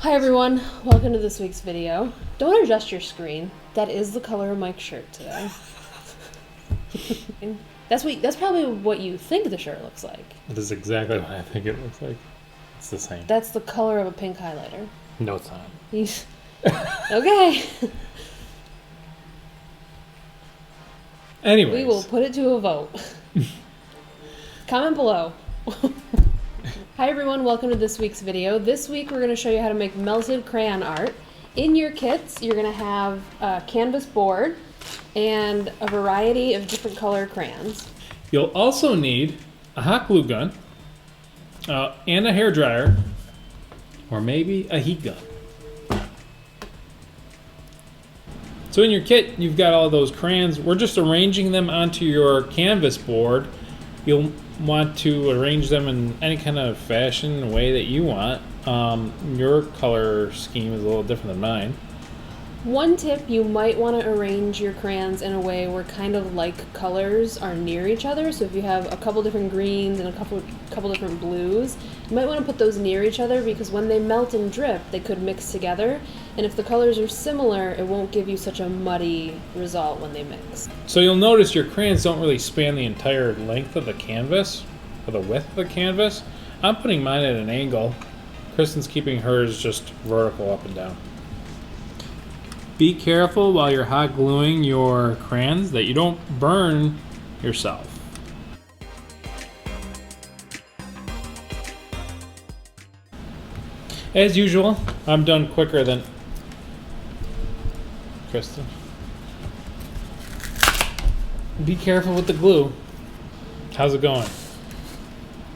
Hi everyone, welcome to this week's video. Don't adjust your screen. That is the color of Mike's shirt today. That's probably what you think the shirt looks like. That is exactly what I think it looks like. It's the same. That's the color of a pink highlighter. No, it's not. Okay. Anyways. We will put it to a vote. Comment below. Hi everyone, welcome to this week's video. This week we're going to show you how to make melted crayon art. In your kits, you're going to have a canvas board and a variety of different color crayons. You'll also need a hot glue gun and a hairdryer, or maybe a heat gun. So in your kit, you've got all those crayons. We're just arranging them onto your canvas board. You'll want to arrange them in any kind of fashion, way that you want. Your color scheme is a little different than mine. One tip, you might want to arrange your crayons in a way where kind of like colors are near each other. So if you have a couple different greens and a couple different blues, you might want to put those near each other because when they melt and drip, they could mix together. And if the colors are similar, it won't give you such a muddy result when they mix. So you'll notice your crayons don't really span the entire length of the canvas, or the width of the canvas. I'm putting mine at an angle. Kristen's keeping hers just vertical up and down. Be careful while you're hot gluing your crayons that you don't burn yourself. As usual, I'm done quicker than Kristen. Be careful with the glue. How's it going?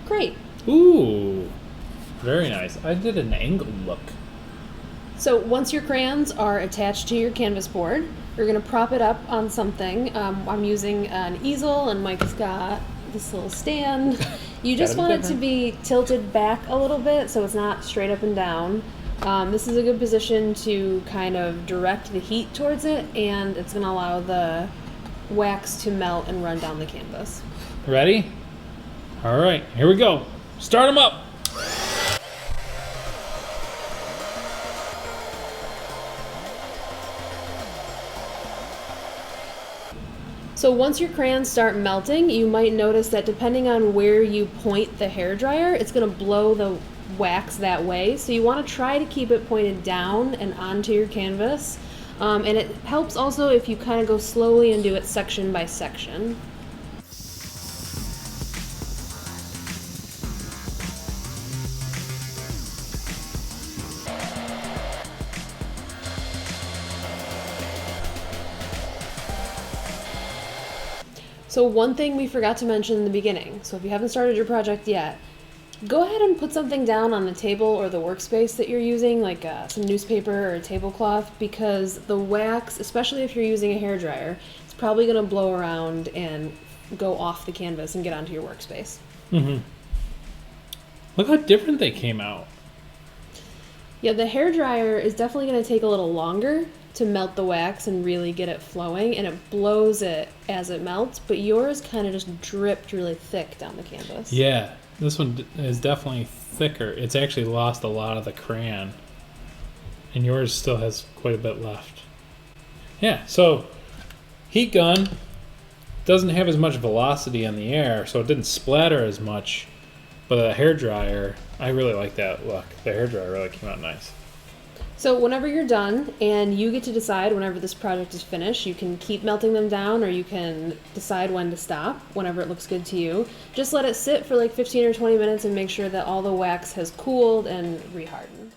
Great. Ooh, very nice. I did an angled look. So once your crayons are attached to your canvas board, you're going to prop it up on something. I'm using an easel and Mike's got this little stand. You just want it to be tilted back a little bit so it's not straight up and down. This is a good position to kind of direct the heat towards it, and it's going to allow the wax to melt and run down the canvas. Ready? All right, here we go. Start them up. So once your crayons start melting, you might notice that depending on where you point the hairdryer, it's going to blow the wax that way. So you want to try to keep it pointed down and onto your canvas. And it helps also if you kind of go slowly and do it section by section. So one thing we forgot to mention in the beginning, so if you haven't started your project yet, go ahead and put something down on the table or the workspace that you're using, like some newspaper or a tablecloth, because the wax, especially if you're using a hairdryer, it's probably going to blow around and go off the canvas and get onto your workspace. Mm-hmm. Look how different they came out. Yeah, the hairdryer is definitely going to take a little longer to melt the wax and really get it flowing, and it blows it as it melts, but yours kind of just dripped really thick down the canvas. Yeah, this one is definitely thicker. It's actually lost a lot of the crayon, and yours still has quite a bit left. Yeah, so heat gun doesn't have as much velocity in the air, so it didn't splatter as much, but the hairdryer, I really like that look. The hairdryer really came out nice. So whenever you're done, and you get to decide whenever this project is finished, you can keep melting them down or you can decide when to stop whenever it looks good to you. Just let it sit for like 15 or 20 minutes and make sure that all the wax has cooled and rehardened.